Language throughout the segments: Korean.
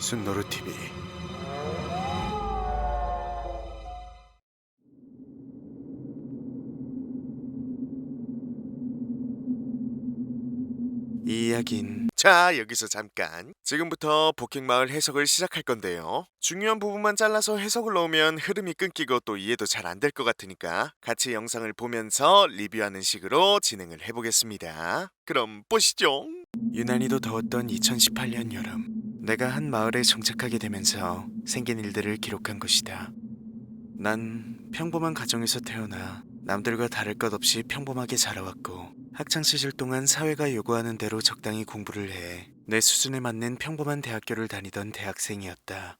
순노루 TV. 이 이야긴 자, 여기서 잠깐. 지금부터 복행마을 해석을 시작할 건데요. 중요한 부분만 잘라서 해석을 넣으면 흐름이 끊기고 또 이해도 잘 안 될 것 같으니까 같이 영상을 보면서 리뷰하는 식으로 진행을 해보겠습니다. 그럼 보시죠. 유난히도 더웠던 2018년 여름, 내가 한 마을에 정착하게 되면서 생긴 일들을 기록한 것이다. 난 평범한 가정에서 태어나 남들과 다를 것 없이 평범하게 자라왔고, 학창시절 동안 사회가 요구하는 대로 적당히 공부를 해 내 수준에 맞는 평범한 대학교를 다니던 대학생이었다.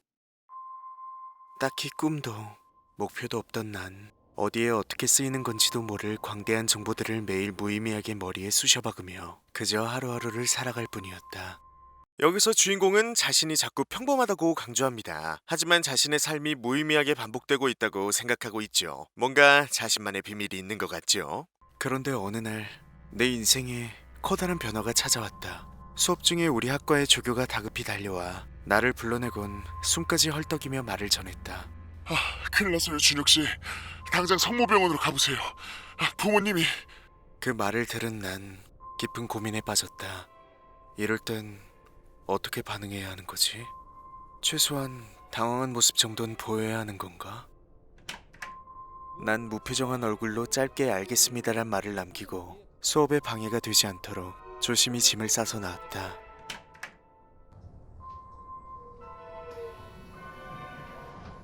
딱히 꿈도 목표도 없던 난, 어디에 어떻게 쓰이는 건지도 모를 광대한 정보들을 매일 무의미하게 머리에 쑤셔박으며 그저 하루하루를 살아갈 뿐이었다. 여기서 주인공은 자신이 자꾸 평범하다고 강조합니다. 하지만 자신의 삶이 무의미하게 반복되고 있다고 생각하고 있죠. 뭔가 자신만의 비밀이 있는 것 같죠. 그런데 어느 날 내 인생에 커다란 변화가 찾아왔다. 수업 중에 우리 학과의 조교가 다급히 달려와 나를 불러내곤 숨까지 헐떡이며 말을 전했다. 큰일 났어요, 준혁 씨. 당장 성모병원으로 가보세요. 부모님이... 그 말을 들은 난 깊은 고민에 빠졌다. 이럴 땐 어떻게 반응해야 하는 거지? 최소한 당황한 모습 정도는 보여야 하는 건가? 난 무표정한 얼굴로 짧게 알겠습니다란 말을 남기고 수업에 방해가 되지 않도록 조심히 짐을 싸서 나왔다.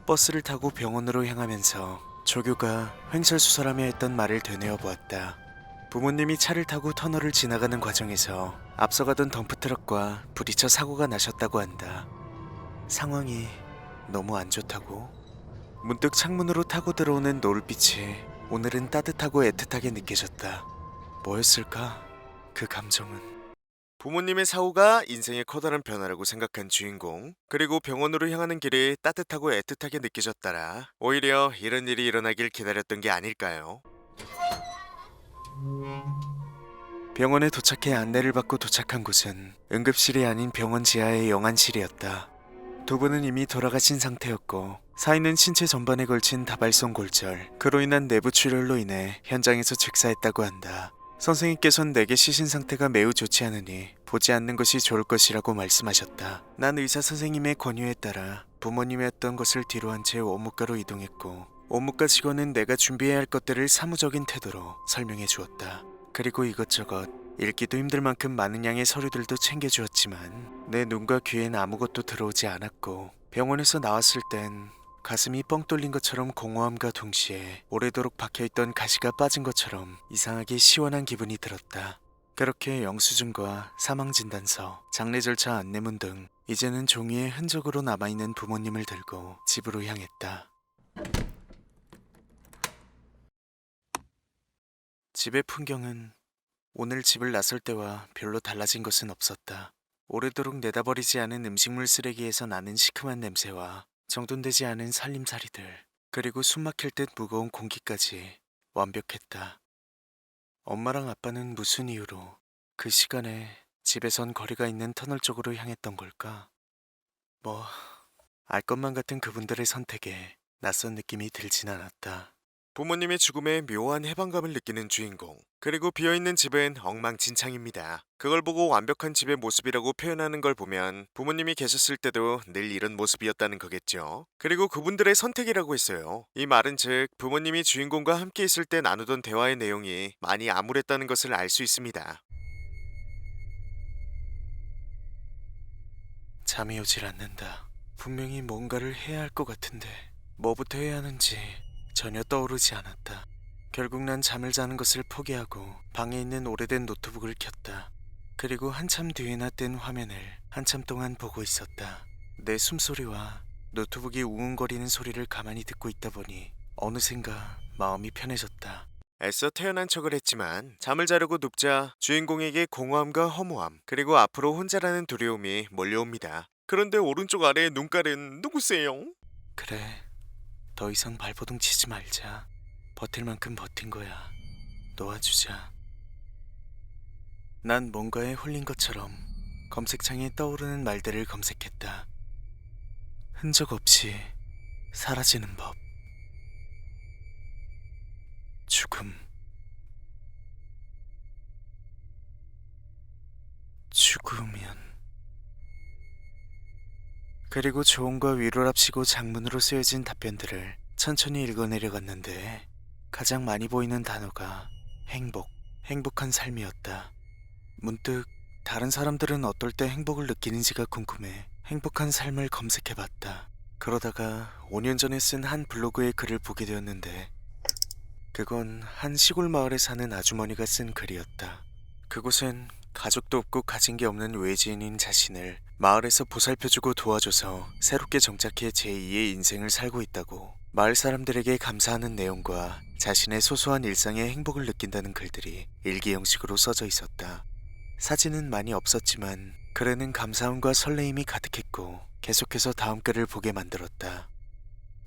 버스를 타고 병원으로 향하면서 조교가 횡설수설하며 했던 말을 되뇌어 보았다. 부모님이 차를 타고 터널을 지나가는 과정에서 앞서가던 덤프트럭과 부딪혀 사고가 나셨다고 한다. 상황이 너무 안 좋다고? 문득 창문으로 타고 들어오는 노을빛이 오늘은 따뜻하고 애틋하게 느껴졌다. 뭐였을까? 그 감정은. 부모님의 사고가 인생의 커다란 변화라고 생각한 주인공, 그리고 병원으로 향하는 길이 따뜻하고 애틋하게 느껴졌더라. 오히려 이런 일이 일어나길 기다렸던 게 아닐까요? 병원에 도착해 안내를 받고 도착한 곳은 응급실이 아닌 병원 지하의 영안실이었다. 두 분은 이미 돌아가신 상태였고, 사인은 신체 전반에 걸친 다발성 골절, 그로 인한 내부 출혈로 인해 현장에서 즉사했다고 한다. 선생님께서는 내게 시신 상태가 매우 좋지 않으니 보지 않는 것이 좋을 것이라고 말씀하셨다. 난 의사 선생님의 권유에 따라 부모님이 했던 것을 뒤로 한 채 원무과로 이동했고, 원무과 직원은 내가 준비해야 할 것들을 사무적인 태도로 설명해 주었다. 그리고 이것저것 읽기도 힘들 만큼 많은 양의 서류들도 챙겨주었지만 내 눈과 귀엔 아무것도 들어오지 않았고, 병원에서 나왔을 땐 가슴이 뻥 뚫린 것처럼 공허함과 동시에 오래도록 박혀있던 가시가 빠진 것처럼 이상하게 시원한 기분이 들었다. 그렇게 영수증과 사망진단서, 장례 절차 안내문 등 이제는 종이에 흔적으로 남아있는 부모님을 들고 집으로 향했다. 집의 풍경은 오늘 집을 나설 때와 별로 달라진 것은 없었다. 오래도록 내다버리지 않은 음식물 쓰레기에서 나는 시큼한 냄새와 정돈되지 않은 살림살이들, 그리고 숨막힐 듯 무거운 공기까지 완벽했다. 엄마랑 아빠는 무슨 이유로 그 시간에 집에선 거리가 있는 터널 쪽으로 향했던 걸까? 뭐, 알 것만 같은 그분들의 선택에 낯선 느낌이 들진 않았다. 부모님의 죽음에 묘한 해방감을 느끼는 주인공, 그리고 비어있는 집은 엉망진창입니다. 그걸 보고 완벽한 집의 모습이라고 표현하는 걸 보면 부모님이 계셨을 때도 늘 이런 모습이었다는 거겠죠. 그리고 그분들의 선택이라고 했어요. 이 말은 즉 부모님이 주인공과 함께 있을 때 나누던 대화의 내용이 많이 암울했다는 것을 알 수 있습니다. 잠이 오질 않는다. 분명히 뭔가를 해야 할 것 같은데 뭐부터 해야 하는지 전혀 떠오르지 않았다. 결국 난 잠을 자는 것을 포기하고 방에 있는 오래된 노트북을 켰다. 그리고 한참 뒤에나 뜬 화면을 한참 동안 보고 있었다. 내 숨소리와 노트북이 웅웅거리는 소리를 가만히 듣고 있다 보니 어느샌가 마음이 편해졌다. 애써 태어난 척을 했지만 잠을 자려고 눕자 주인공에게 공허함과 허무함, 그리고 앞으로 혼자라는 두려움이 몰려옵니다. 그런데 오른쪽 아래의 눈깔은 누구세요? 그래, 더 이상 발버둥 치지 말자. 버틸 만큼 버틴 거야. 놓아주자. 난 뭔가에 홀린 것처럼 검색창에 떠오르는 말들을 검색했다. 흔적 없이 사라지는 법. 죽음. 죽으면. 그리고 조언과 위로랍시고 장문으로 쓰여진 답변들을 천천히 읽어내려갔는데 가장 많이 보이는 단어가 행복한 삶이었다. 문득 다른 사람들은 어떨 때 행복을 느끼는지가 궁금해 행복한 삶을 검색해봤다. 그러다가 5년 전에 쓴 한 블로그의 글을 보게 되었는데 그건 한 시골 마을에 사는 아주머니가 쓴 글이었다. 그곳엔 가족도 없고 가진 게 없는 외지인인 자신을 마을에서 보살펴주고 도와줘서 새롭게 정착해 제2의 인생을 살고 있다고 마을 사람들에게 감사하는 내용과 자신의 소소한 일상에 행복을 느낀다는 글들이 일기 형식으로 써져 있었다. 사진은 많이 없었지만 글에는 감사함과 설레임이 가득했고 계속해서 다음 글을 보게 만들었다.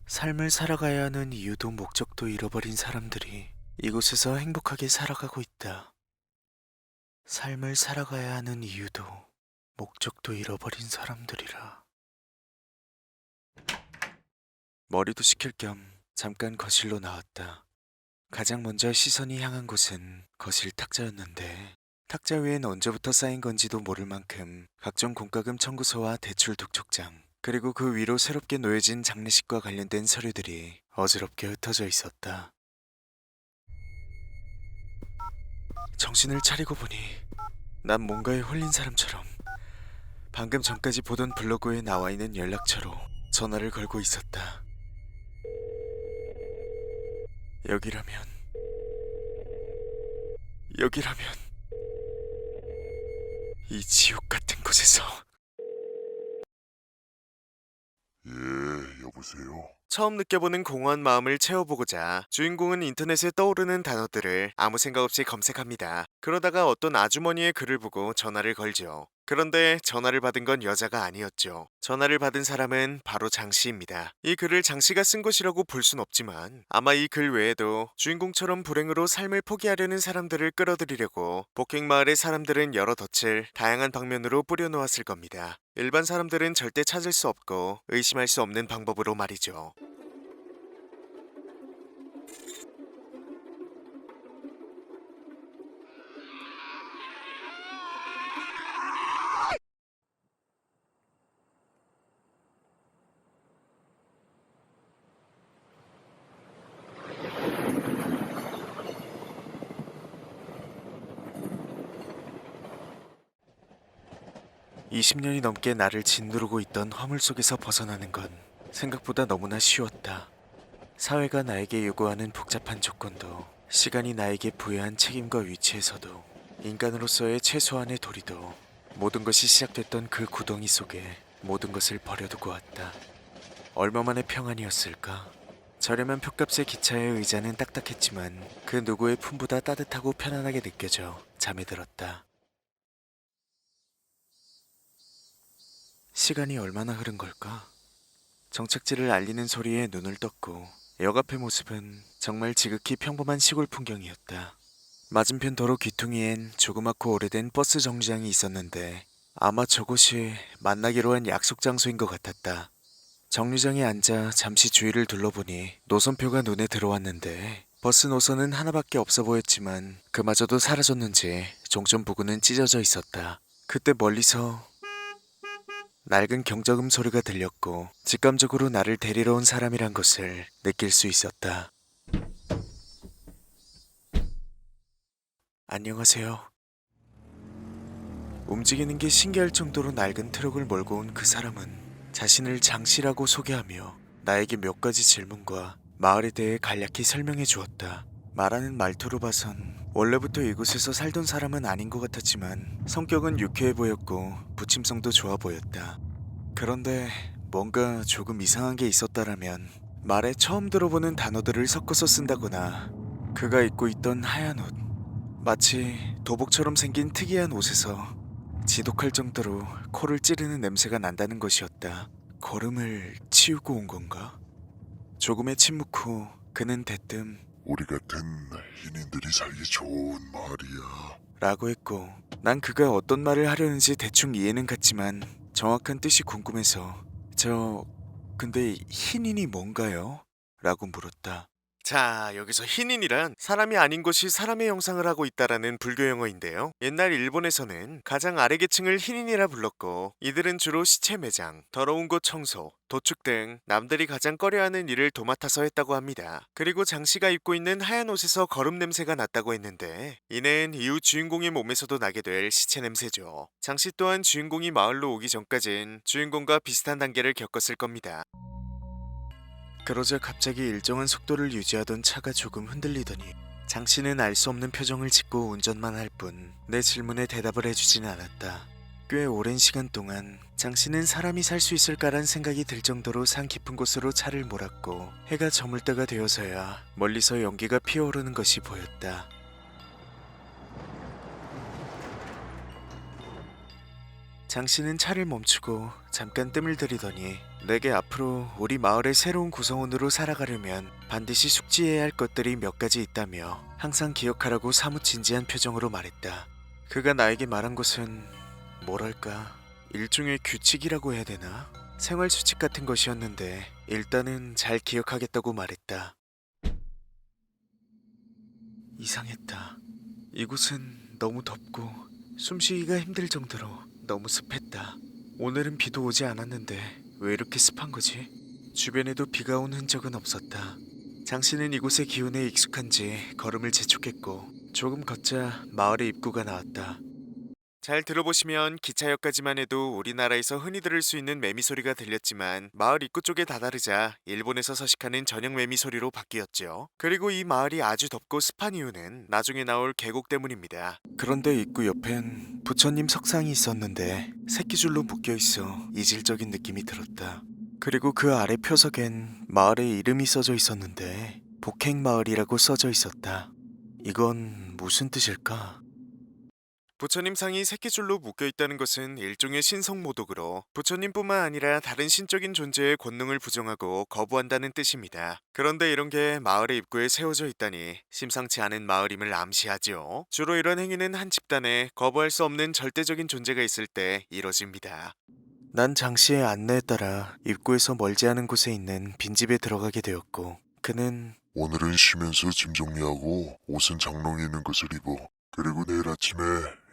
삶을 살아가야 하는 이유도 목적도 잃어버린 사람들이 이곳에서 행복하게 살아가고 있다. 삶을 살아가야 하는 이유도 목적도 잃어버린 사람들이라. 머리도 식힐 겸 잠깐 거실로 나왔다. 가장 먼저 시선이 향한 곳은 거실 탁자였는데 탁자 위엔 언제부터 쌓인 건지도 모를 만큼 각종 공과금 청구서와 대출 독촉장 그리고 그 위로 새롭게 놓여진 장례식과 관련된 서류들이 어지럽게 흩어져 있었다. 정신을 차리고 보니 난 뭔가에 홀린 사람처럼 방금 전까지 보던 블로그에 나와 있는 연락처로 전화를 걸고 있었다. 여기라면 이 지옥 같은 곳에서. 예, 여보세요? 처음 느껴보는 공허한 마음을 채워보고자 주인공은 인터넷에 떠오르는 단어들을 아무 생각 없이 검색합니다. 그러다가 어떤 아주머니의 글을 보고 전화를 걸죠. 그런데 전화를 받은 건 여자가 아니었죠. 전화를 받은 사람은 바로 장씨입니다. 이 글을 장씨가 쓴 것이라고 볼 순 없지만 아마 이 글 외에도 주인공처럼 불행으로 삶을 포기하려는 사람들을 끌어들이려고 복행마을의 사람들은 여러 덫을 다양한 방면으로 뿌려놓았을 겁니다. 일반 사람들은 절대 찾을 수 없고 의심할 수 없는 방법으로 말이죠. (20년이) 넘게 나를 짓누르고 있던 허물 속에서 벗어나는 건 생각보다 너무나 쉬웠다. 사회가 나에게 요구하는 복잡한 조건도 시간이 나에게 부여한 책임과 위치에서도 인간으로서의 최소한의 도리도 모든 것이 시작됐던 그 구덩이 속에 모든 것을 버려두고 왔다. 얼마만의 평안이었을까? 저렴한 표값의 기차의 의자는 딱딱했지만 그 누구의 품보다 따뜻하고 편안하게 느껴져 잠에 들었다. 시간이 얼마나 흐른 걸까? 정착지를 알리는 소리에 눈을 떴고 역 앞의 모습은 정말 지극히 평범한 시골 풍경이었다. 맞은편 도로 귀퉁이엔 조그맣고 오래된 버스 정류장이 있었는데 아마 저곳이 만나기로 한 약속 장소인 것 같았다. 정류장에 앉아 잠시 주위를 둘러보니 노선표가 눈에 들어왔는데 버스 노선은 하나밖에 없어 보였지만 그마저도 사라졌는지 종점 부근은 찢어져 있었다. 그때 멀리서 낡은 경적음 소리가 들렸고 직감적으로 나를 데리러 온 사람이란 것을 느낄 수 있었다. 안녕하세요. 움직이는 게 신기할 정도로 낡은 트럭을 몰고 온 그 사람은 자신을 장씨라고 소개하며 나에게 몇 가지 질문과 마을에 대해 간략히 설명해 주었다. 말하는 말투로 봐선 원래부터 이곳에서 살던 사람은 아닌 것 같았지만 성격은 유쾌해 보였고 부침성도 좋아 보였다. 그런데 뭔가 조금 이상한 게 있었다라면 말에 처음 들어보는 단어들을 섞어서 쓴다거나 그가 입고 있던 하얀 옷, 마치 도복처럼 생긴 특이한 옷에서 지독할 정도로 코를 찌르는 냄새가 난다는 것이었다. 걸음을 치우고 온 건가? 조금의 침묵 후 그는 대뜸 우리 같은 인인들이 살기 좋은 말이야. 라고 했고 난 그가 어떤 말을 하려는지 대충 이해는 갔지만 정확한 뜻이 궁금해서 저 근데 흰인이 뭔가요? 라고 물었다. 자, 여기서 흰인이란 사람이 아닌 것이 사람의 형상을 하고 있다라는 불교 용어인데요. 옛날 일본에서는 가장 아래 계층을 흰인이라 불렀고, 이들은 주로 시체 매장, 더러운 곳 청소, 도축 등 남들이 가장 꺼려하는 일을 도맡아서 했다고 합니다. 그리고 장씨가 입고 있는 하얀 옷에서 거름 냄새가 났다고 했는데, 이는 이후 주인공의 몸에서도 나게 될 시체 냄새죠. 장씨 또한 주인공이 마을로 오기 전까진 주인공과 비슷한 단계를 겪었을 겁니다. 그러자 갑자기 일정한 속도를 유지하던 차가 조금 흔들리더니 장씨는 알 수 없는 표정을 짓고 운전만 할 뿐 내 질문에 대답을 해주진 않았다. 꽤 오랜 시간 동안 장씨는 사람이 살 수 있을까란 생각이 들 정도로 산 깊은 곳으로 차를 몰았고 해가 저물 때가 되어서야 멀리서 연기가 피어오르는 것이 보였다. 장씨는 차를 멈추고 잠깐 뜸을 들이더니 내게 앞으로 우리 마을의 새로운 구성원으로 살아가려면 반드시 숙지해야 할 것들이 몇 가지 있다며 항상 기억하라고 사뭇 진지한 표정으로 말했다. 그가 나에게 말한 것은 뭐랄까 일종의 규칙이라고 해야 되나? 생활 수칙 같은 것이었는데 일단은 잘 기억하겠다고 말했다. 이상했다. 이곳은 너무 덥고 숨쉬기가 힘들 정도로 너무 습했다. 오늘은 비도 오지 않았는데 왜 이렇게 습한 거지? 주변에도 비가 온 흔적은 없었다. 장씨는 이곳의 기온에 익숙한지 걸음을 재촉했고 조금 걷자 마을의 입구가 나왔다. 잘 들어보시면 기차역까지만 해도 우리나라에서 흔히 들을 수 있는 매미 소리가 들렸지만 마을 입구 쪽에 다다르자 일본에서 서식하는 전형 매미 소리로 바뀌었죠. 그리고 이 마을이 아주 덥고 습한 이유는 나중에 나올 계곡 때문입니다. 그런데 입구 옆엔 부처님 석상이 있었는데 새끼줄로 묶여 있어 이질적인 느낌이 들었다. 그리고 그 아래 표석엔 마을의 이름이 써져 있었는데 복행마을이라고 써져 있었다. 이건 무슨 뜻일까? 부처님 상이 새끼줄로 묶여 있다는 것은 일종의 신성모독으로 부처님뿐만 아니라 다른 신적인 존재의 권능을 부정하고 거부한다는 뜻입니다. 그런데 이런 게 마을의 입구에 세워져 있다니 심상치 않은 마을임을 암시하지요. 주로 이런 행위는 한 집단에 거부할 수 없는 절대적인 존재가 있을 때 이뤄집니다. 난 장씨의 안내에 따라 입구에서 멀지 않은 곳에 있는 빈집에 들어가게 되었고 그는 오늘은 쉬면서 짐 정리하고 옷은 장롱에 있는 것을 입어. 그리고 내일 아침에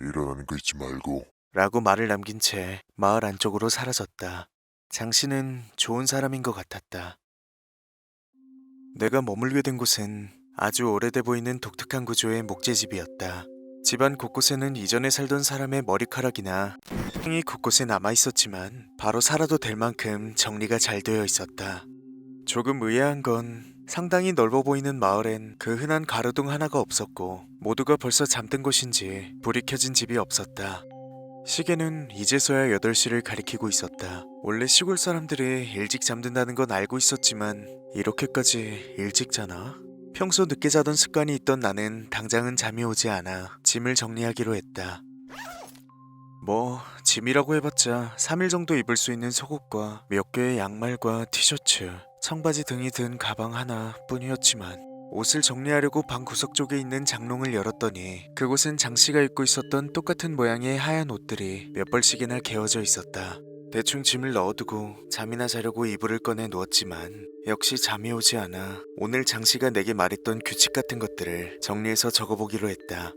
일어나는 거 잊지 말고. 라고 말을 남긴 채 마을 안쪽으로 사라졌다. 장씨는 좋은 사람인 것 같았다. 내가 머물게 된 곳은 아주 오래돼 보이는 독특한 구조의 목재집이었다. 집안 곳곳에는 이전에 살던 사람의 머리카락이나 이 곳곳에 남아 있었지만 바로 살아도 될 만큼 정리가 잘 되어 있었다. 조금 의아한 건 상당히 넓어 보이는 마을엔 그 흔한 가로등 하나가 없었고 모두가 벌써 잠든 곳인지 불이 켜진 집이 없었다. 시계는 이제서야 8시를 가리키고 있었다. 원래 시골 사람들이 일찍 잠든다는 건 알고 있었지만 이렇게까지 일찍 자나? 평소 늦게 자던 습관이 있던 나는 당장은 잠이 오지 않아 짐을 정리하기로 했다. 뭐 짐이라고 해봤자 3일 정도 입을 수 있는 속옷과 몇 개의 양말과 티셔츠, 청바지 등이 든 가방 하나 뿐이었지만 옷을 정리하려고 방 구석 쪽에 있는 장롱을 열었더니 그곳엔 장씨가 입고 있었던 똑같은 모양의 하얀 옷들이 몇 벌씩이나 개어져 있었다. 대충 짐을 넣어두고 잠이나 자려고 이불을 꺼내 누웠지만 역시 잠이 오지 않아 오늘 장씨가 내게 말했던 규칙 같은 것들을 정리해서 적어보기로 했다.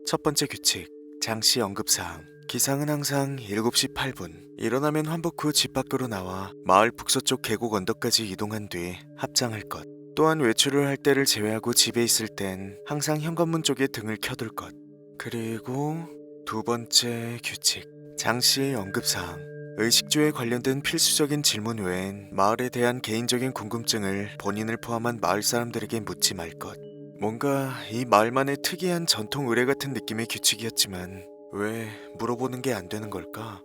첫 번째 규칙, 장씨 언급사항. 기상은 항상 7시 8분. 일어나면 환복 후 집 밖으로 나와 마을 북서쪽 계곡 언덕까지 이동한 뒤 합장할 것. 또한 외출을 할 때를 제외하고 집에 있을 땐 항상 현관문 쪽에 등을 켜둘 것. 그리고 두 번째 규칙. 장씨의 언급사항. 의식주에 관련된 필수적인 질문 외엔 마을에 대한 개인적인 궁금증을 본인을 포함한 마을 사람들에게 묻지 말 것. 뭔가 이 마을만의 특이한 전통 의례 같은 느낌의 규칙이었지만 왜 물어보는 게 안 되는 걸까?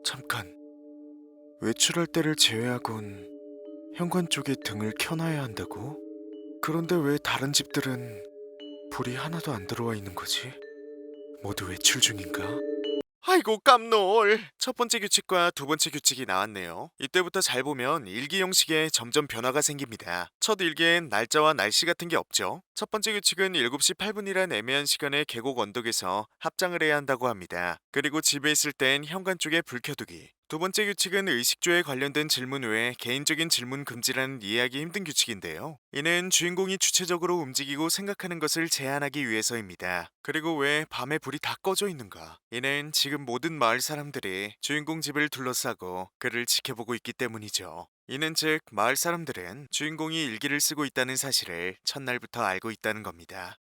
잠깐. 외출할 때를 제외하곤 현관 쪽에 등을 켜놔야 한다고? 그런데 왜 다른 집들은 불이 하나도 안 들어와 있는 거지? 모두 외출 중인가? 아이고 깜놀. 첫 번째 규칙과 두 번째 규칙이 나왔네요. 이때부터 잘 보면 일기 형식에 점점 변화가 생깁니다. 첫 일기엔 날짜와 날씨 같은 게 없죠. 첫 번째 규칙은 7시 8분이란 애매한 시간에 계곡 언덕에서 합장을 해야 한다고 합니다. 그리고 집에 있을 땐 현관 쪽에 불 켜두기. 두 번째 규칙은 의식주에 관련된 질문 외에 개인적인 질문 금지라는 이해하기 힘든 규칙인데요. 이는 주인공이 주체적으로 움직이고 생각하는 것을 제한하기 위해서입니다. 그리고 왜 밤에 불이 다 꺼져 있는가? 이는 지금 모든 마을 사람들이 주인공 집을 둘러싸고 그를 지켜보고 있기 때문이죠. 이는 즉 마을 사람들은 주인공이 일기를 쓰고 있다는 사실을 첫날부터 알고 있다는 겁니다.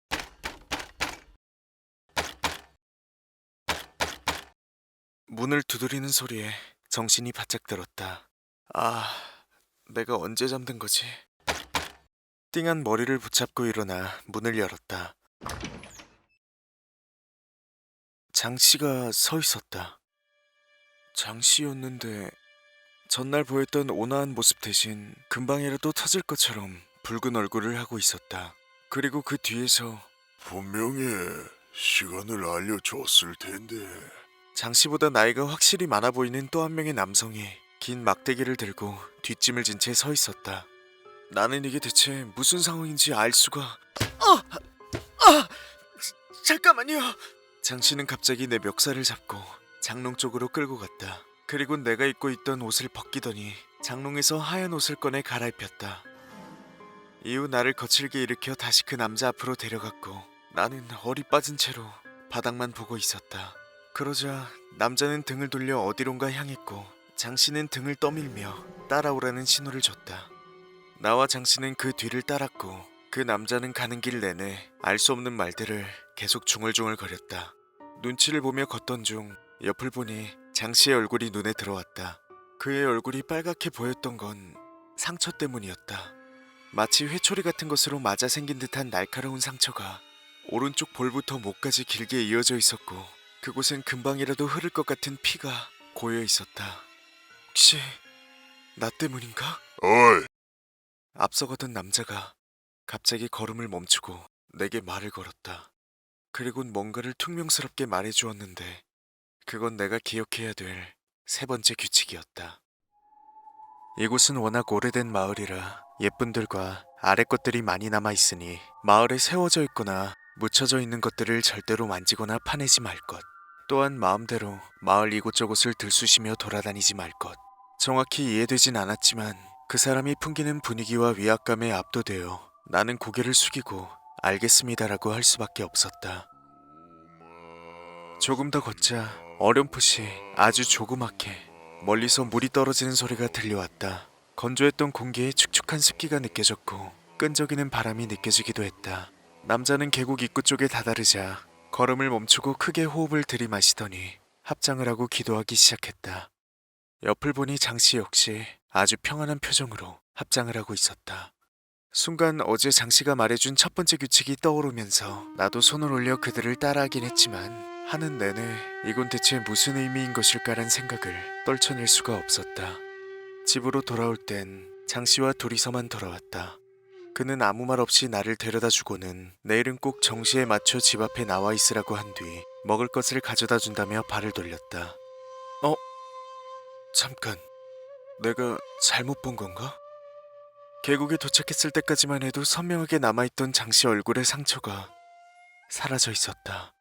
문을 두드리는 소리에 정신이 바짝 들었다. 아, 내가 언제 잠든 거지? 띵한 머리를 붙잡고 일어나 문을 열었다. 장 씨가 서 있었다. 장 씨였는데 전날 보였던 온화한 모습 대신 금방이라도 터질 것처럼 붉은 얼굴을 하고 있었다. 그리고 그 뒤에서 분명히 시간을 알려줬을 텐데. 장 씨보다 나이가 확실히 많아 보이는 또 한 명의 남성이 긴 막대기를 들고 뒷짐을 진 채 서 있었다. 나는 이게 대체 무슨 상황인지 알 수가... 잠깐만요. 장 씨는 갑자기 내 멱살을 잡고 장롱 쪽으로 끌고 갔다. 그리고 내가 입고 있던 옷을 벗기더니 장롱에서 하얀 옷을 꺼내 갈아입혔다. 이후 나를 거칠게 일으켜 다시 그 남자 앞으로 데려갔고 나는 얼이 빠진 채로 바닥만 보고 있었다. 그러자 남자는 등을 돌려 어디론가 향했고 장 씨는 등을 떠밀며 따라오라는 신호를 줬다. 나와 장 씨는 그 뒤를 따랐고 그 남자는 가는 길 내내 알 수 없는 말들을 계속 중얼중얼거렸다. 눈치를 보며 걷던 중 옆을 보니 장 씨의 얼굴이 눈에 들어왔다. 그의 얼굴이 빨갛게 보였던 건 상처 때문이었다. 마치 회초리 같은 것으로 맞아 생긴 듯한 날카로운 상처가 오른쪽 볼부터 목까지 길게 이어져 있었고 그곳엔 금방이라도 흐를 것 같은 피가 고여 있었다. 혹시 나 때문인가? 어이, 앞서가던 남자가 갑자기 걸음을 멈추고 내게 말을 걸었다. 그리곤 뭔가를 퉁명스럽게 말해주었는데 그건 내가 기억해야 될 세 번째 규칙이었다. 이곳은 워낙 오래된 마을이라 예쁜들과 아래 것들이 많이 남아있으니 마을에 세워져 있거나 묻혀져 있는 것들을 절대로 만지거나 파내지 말 것. 또한 마음대로 마을 이곳저곳을 들쑤시며 돌아다니지 말 것. 정확히 이해되진 않았지만 그 사람이 풍기는 분위기와 위압감에 압도되어 나는 고개를 숙이고 알겠습니다라고 할 수밖에 없었다. 조금 더 걷자 어렴풋이 아주 조그맣게 멀리서 물이 떨어지는 소리가 들려왔다. 건조했던 공기에 축축한 습기가 느껴졌고 끈적이는 바람이 느껴지기도 했다. 남자는 계곡 입구 쪽에 다다르자 걸음을 멈추고 크게 호흡을 들이마시더니 합장을 하고 기도하기 시작했다. 옆을 보니 장씨 역시 아주 평안한 표정으로 합장을 하고 있었다. 순간 어제 장씨가 말해준 첫 번째 규칙이 떠오르면서 나도 손을 올려 그들을 따라하긴 했지만 하는 내내 이건 대체 무슨 의미인 것일까란 생각을 떨쳐낼 수가 없었다. 집으로 돌아올 땐 장씨와 둘이서만 돌아왔다. 그는 아무 말 없이 나를 데려다 주고는 내일은 꼭 정시에 맞춰 집 앞에 나와 있으라고 한 뒤 먹을 것을 가져다 준다며 발을 돌렸다. 잠깐, 내가 잘못 본 건가? 계곡에 도착했을 때까지만 해도 선명하게 남아있던 장씨 얼굴의 상처가 사라져 있었다.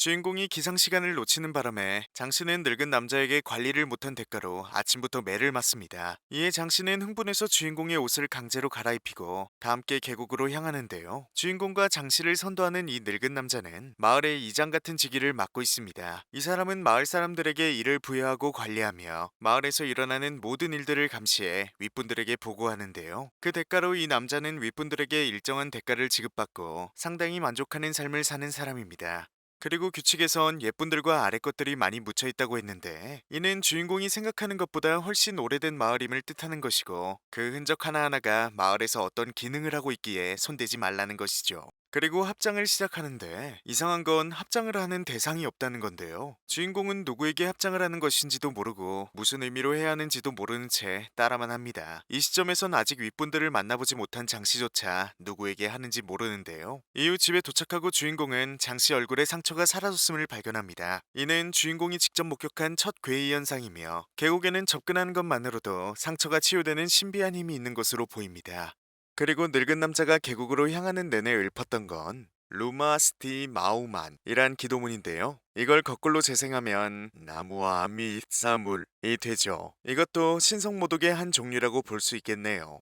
주인공이 기상 시간을 놓치는 바람에 장씨는 늙은 남자에게 관리를 못한 대가로 아침부터 매를 맞습니다. 이에 장씨는 흥분해서 주인공의 옷을 강제로 갈아입히고 다 함께 계곡으로 향하는데요. 주인공과 장씨를 선도하는 이 늙은 남자는 마을의 이장 같은 직위를 맡고 있습니다. 이 사람은 마을 사람들에게 일을 부여하고 관리하며 마을에서 일어나는 모든 일들을 감시해 윗분들에게 보고하는데요. 그 대가로 이 남자는 윗분들에게 일정한 대가를 지급받고 상당히 만족하는 삶을 사는 사람입니다. 그리고 규칙에선 옛분들과 아래 것들이 많이 묻혀 있다고 했는데 이는 주인공이 생각하는 것보다 훨씬 오래된 마을임을 뜻하는 것이고 그 흔적 하나하나가 마을에서 어떤 기능을 하고 있기에 손대지 말라는 것이죠. 그리고 합장을 시작하는데 이상한 건 합장을 하는 대상이 없다는 건데요. 주인공은 누구에게 합장을 하는 것인지도 모르고 무슨 의미로 해야 하는지도 모르는 채 따라만 합니다. 이 시점에선 아직 윗분들을 만나보지 못한 장씨조차 누구에게 하는지 모르는데요. 이후 집에 도착하고 주인공은 장씨 얼굴에 상처가 사라졌음을 발견합니다. 이는 주인공이 직접 목격한 첫 괴이 현상이며 계곡에는 접근하는 것만으로도 상처가 치유되는 신비한 힘이 있는 것으로 보입니다. 그리고 늙은 남자가 계곡으로 향하는 내내 읊었던 건 루마스티 마우만이란 기도문인데요. 이걸 거꾸로 재생하면 나무와 미사물이 되죠. 이것도 신성모독의 한 종류라고 볼 수 있겠네요.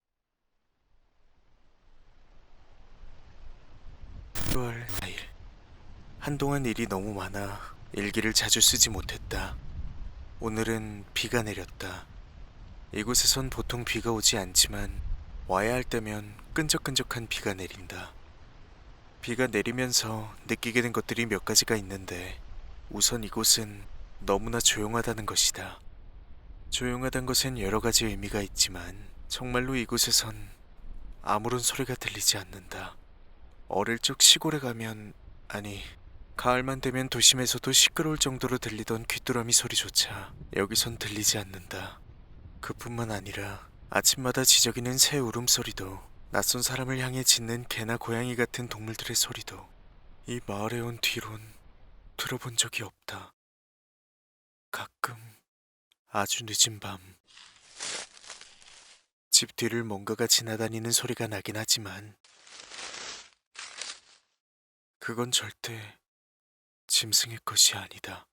6월 4일. 한동안 일이 너무 많아 일기를 자주 쓰지 못했다. 오늘은 비가 내렸다. 이곳에선 보통 비가 오지 않지만 와야 할 때면 끈적끈적한 비가 내린다. 비가 내리면서 느끼게 된 것들이 몇 가지가 있는데 우선 이곳은 너무나 조용하다는 것이다. 조용하다는 것엔 여러 가지 의미가 있지만 정말로 이곳에선 아무런 소리가 들리지 않는다. 어릴 적 시골에 가면, 아니, 가을만 되면 도심에서도 시끄러울 정도로 들리던 귀뚜라미 소리조차 여기선 들리지 않는다. 그뿐만 아니라 아침마다 지저귀는 새 울음소리도 낯선 사람을 향해 짖는 개나 고양이 같은 동물들의 소리도 이 마을에 온 뒤론 들어본 적이 없다. 가끔 아주 늦은 밤 집 뒤를 뭔가가 지나다니는 소리가 나긴 하지만 그건 절대 짐승의 것이 아니다.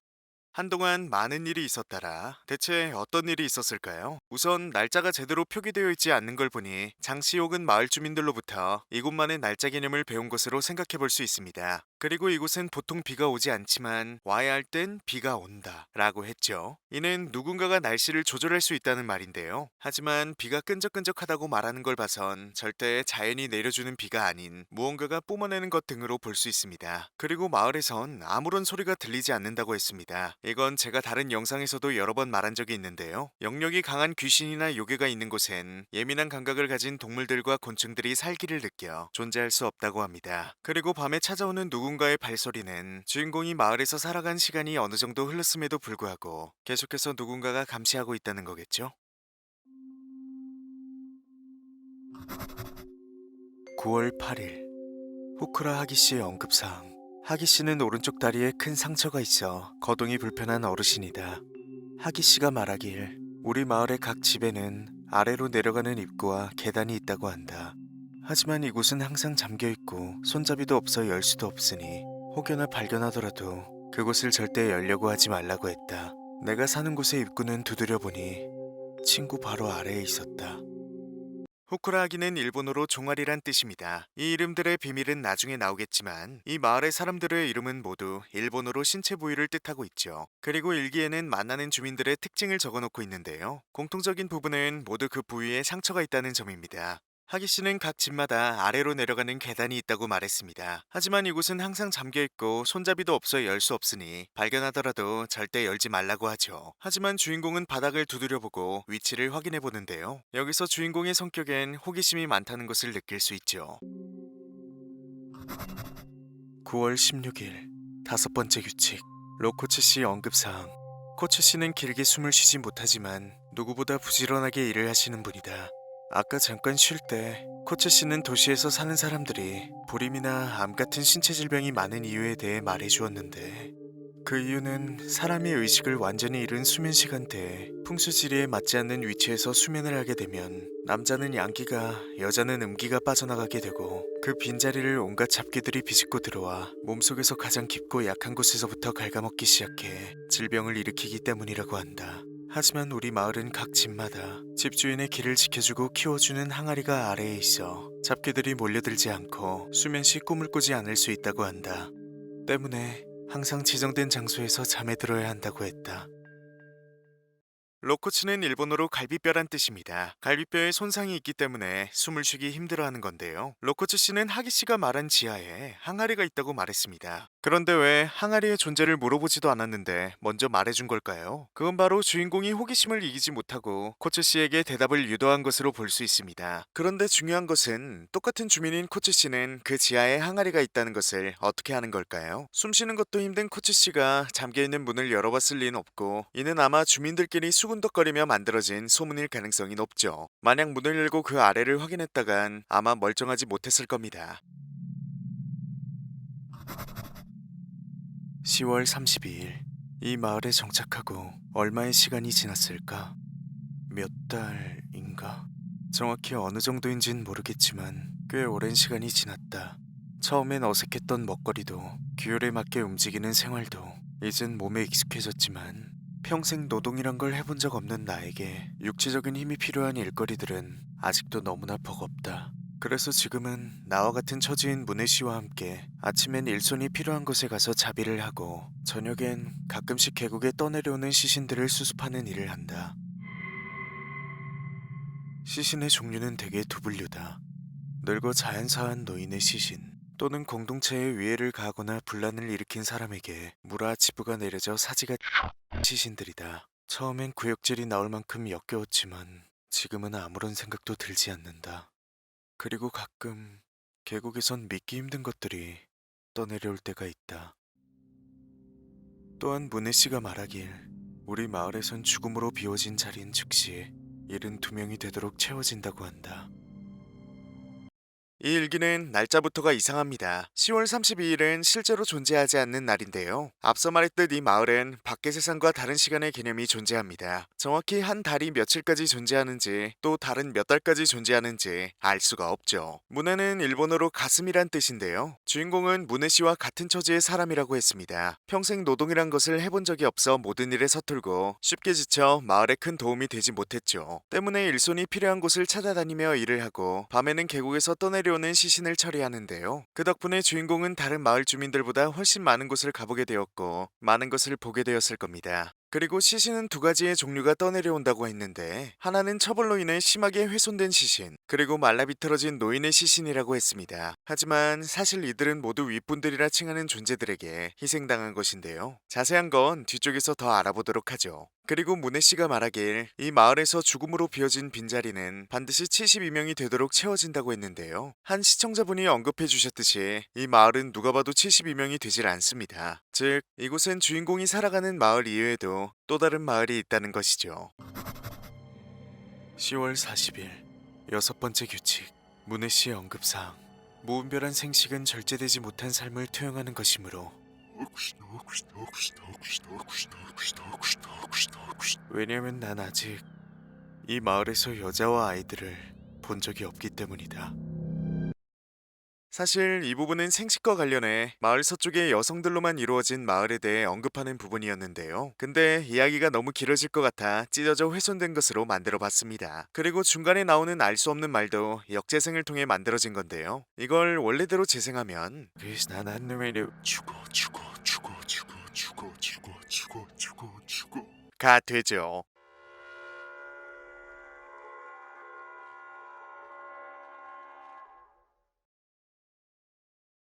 한동안 많은 일이 있었더라. 대체 어떤 일이 있었을까요? 우선 날짜가 제대로 표기되어 있지 않는 걸 보니 장씨 혹은 마을 주민들로부터 이곳만의 날짜 개념을 배운 것으로 생각해 볼 수 있습니다. 그리고 이곳은 보통 비가 오지 않지만 와야 할 땐 비가 온다 라고 했죠. 이는 누군가가 날씨를 조절할 수 있다는 말인데요. 하지만 비가 끈적끈적하다고 말하는 걸 봐선 절대 자연이 내려주는 비가 아닌 무언가가 뿜어내는 것 등으로 볼 수 있습니다. 그리고 마을에선 아무런 소리가 들리지 않는다고 했습니다. 이건 제가 다른 영상에서도 여러 번 말한 적이 있는데요. 영역이 강한 귀신이나 요괴가 있는 곳엔 예민한 감각을 가진 동물들과 곤충들이 살기를 느껴 존재할 수 없다고 합니다. 그리고 밤에 찾아오는 누군가의 발소리는 주인공이 마을에서 살아간 시간이 어느 정도 흘렀음에도 불구하고 계속해서 누군가가 감시하고 있다는 거겠죠? 9월 8일. 후크라 하기 씨의 언급사항. 하기 씨는 오른쪽 다리에 큰 상처가 있어 거동이 불편한 어르신이다. 하기 씨가 말하길 우리 마을의 각 집에는 아래로 내려가는 입구와 계단이 있다고 한다. 하지만 이곳은 항상 잠겨 있고 손잡이도 없어 열 수도 없으니 혹여나 발견하더라도 그곳을 절대 열려고 하지 말라고 했다. 내가 사는 곳의 입구는 두드려 보니 친구 바로 아래에 있었다. 후쿠라하기는 일본어로 종아리란 뜻입니다. 이 이름들의 비밀은 나중에 나오겠지만 이 마을의 사람들의 이름은 모두 일본어로 신체 부위를 뜻하고 있죠. 그리고 일기에는 만나는 주민들의 특징을 적어놓고 있는데요. 공통적인 부분은 모두 그 부위에 상처가 있다는 점입니다. 하기 씨는 각 집마다 아래로 내려가는 계단이 있다고 말했습니다. 하지만 이곳은 항상 잠겨있고 손잡이도 없어 열 수 없으니 발견하더라도 절대 열지 말라고 하죠. 하지만 주인공은 바닥을 두드려보고 위치를 확인해보는데요. 여기서 주인공의 성격엔 호기심이 많다는 것을 느낄 수 있죠. 9월 16일 다섯 번째 규칙. 로코츠 씨 언급사항. 코츠 씨는 길게 숨을 쉬지 못하지만 누구보다 부지런하게 일을 하시는 분이다. 아까 잠깐 쉴 때 코츠 씨는 도시에서 사는 사람들이 불임이나 암 같은 신체 질병이 많은 이유에 대해 말해 주었는데 그 이유는 사람이 의식을 완전히 잃은 수면 시간대에 풍수지리에 맞지 않는 위치에서 수면을 하게 되면 남자는 양기가 여자는 음기가 빠져나가게 되고 그 빈자리를 온갖 잡귀들이 비집고 들어와 몸속에서 가장 깊고 약한 곳에서부터 갉아먹기 시작해 질병을 일으키기 때문이라고 한다. 하지만 우리 마을은 각 집마다 집주인의 길을 지켜주고 키워주는 항아리가 아래에 있어 잡귀들이 몰려들지 않고 수면 시 꿈을 꾸지 않을 수 있다고 한다. 때문에 항상 지정된 장소에서 잠에 들어야 한다고 했다. 로코츠는 일본어로 갈비뼈란 뜻입니다. 갈비뼈에 손상이 있기 때문에 숨을 쉬기 힘들어하는 건데요. 로코츠 씨는 하기 씨가 말한 지하에 항아리가 있다고 말했습니다. 그런데 왜 항아리의 존재를 물어보지도 않았는데 먼저 말해준 걸까요? 그건 바로 주인공이 호기심을 이기지 못하고 코츠 씨에게 대답을 유도한 것으로 볼 수 있습니다. 그런데 중요한 것은 똑같은 주민인 코츠 씨는 그 지하에 항아리가 있다는 것을 어떻게 아는 걸까요? 숨 쉬는 것도 힘든 코츠 씨가 잠겨있는 문을 열어봤을 리는 없고 이는 아마 주민들끼리 수군덕거리며 만들어진 소문일 가능성이 높죠. 만약 문을 열고 그 아래를 확인했다간 아마 멀쩡하지 못했을 겁니다. 10월 32일. 이 마을에 정착하고 얼마의 시간이 지났을까? 몇 달인가? 정확히 어느 정도인진 모르겠지만 꽤 오랜 시간이 지났다. 처음엔 어색했던 먹거리도 규율에 맞게 움직이는 생활도 이젠 몸에 익숙해졌지만 평생 노동이란 걸 해본 적 없는 나에게 육체적인 힘이 필요한 일거리들은 아직도 너무나 버겁다. 그래서 지금은 나와 같은 처지인 문혜 씨와 함께 아침엔 일손이 필요한 곳에 가서 자비를 하고 저녁엔 가끔씩 계곡에 떠내려오는 시신들을 수습하는 일을 한다. 시신의 종류는 대개 두 분류다. 늙어 자연사한 노인의 시신 또는 공동체에 위해를 가하거나 분란을 일으킨 사람에게 무라치부가 내려져 사지가 시신들이다. 처음엔 구역질이 나올 만큼 역겨웠지만 지금은 아무런 생각도 들지 않는다. 그리고 가끔 계곡에선 믿기 힘든 것들이 떠내려올 때가 있다. 또한 문혜 씨가 말하길 우리 마을에선 죽음으로 비워진 자리는 즉시 72명이 되도록 채워진다고 한다. 이 일기는 날짜부터가 이상합니다. 10월 32일은 실제로 존재하지 않는 날인데요. 앞서 말했듯 이 마을은 밖의 세상과 다른 시간의 개념이 존재합니다. 정확히 한 달이 며칠까지 존재하는지 또 다른 몇 달까지 존재하는지 알 수가 없죠. 문혜는 일본어로 가슴이란 뜻인데요. 주인공은 문혜 씨와 같은 처지의 사람이라고 했습니다. 평생 노동이란 것을 해본 적이 없어 모든 일에 서툴고 쉽게 지쳐 마을에 큰 도움이 되지 못했죠. 때문에 일손이 필요한 곳을 찾아다니며 일을 하고 밤에는 계곡에서 떠내려오는 시신을 처리하는데요. 그 덕분에 주인공은 다른 마을 주민들보다 훨씬 많은 곳을 가보게 되었고 많은 것을 보게 되었을 겁니다. 그리고 시신은 두 가지의 종류가 떠내려온다고 했는데 하나는 처벌로 인해 심하게 훼손된 시신 그리고 말라비틀어진 노인의 시신이라고 했습니다. 하지만 사실 이들은 모두 윗분들이라 칭하는 존재들에게 희생당한 것인데요. 자세한 건 뒤쪽에서 더 알아보도록 하죠. 그리고 문혜 씨가 말하길 이 마을에서 죽음으로 비어진 빈자리는 반드시 72명이 되도록 채워진다고 했는데요. 한 시청자분이 언급해 주셨듯이 이 마을은 누가 봐도 72명이 되질 않습니다. 즉 이곳엔 주인공이 살아가는 마을 이외에도 또 다른 마을이 있다는 것이죠. 10월 40일 여섯 번째 규칙 문혜 씨의 언급사항 무분별한 생식은 절제되지 못한 삶을 투영하는 것이므로 왜냐면 난 아직 이 마을에서 여자와 아이들을 본 적이 없기 때문이다. 사실 이 부분은 생식과 관련해 마을 서쪽의 여성들로만 이루어진 마을에 대해 언급하는 부분이었는데요. 근데 이야기가 너무 길어질 것 같아 찢어져 훼손된 것으로 만들어 봤습니다. 그리고 중간에 나오는 알 수 없는 말도 역재생을 통해 만들어진 건데요. 이걸 원래대로 재생하면 가 되죠.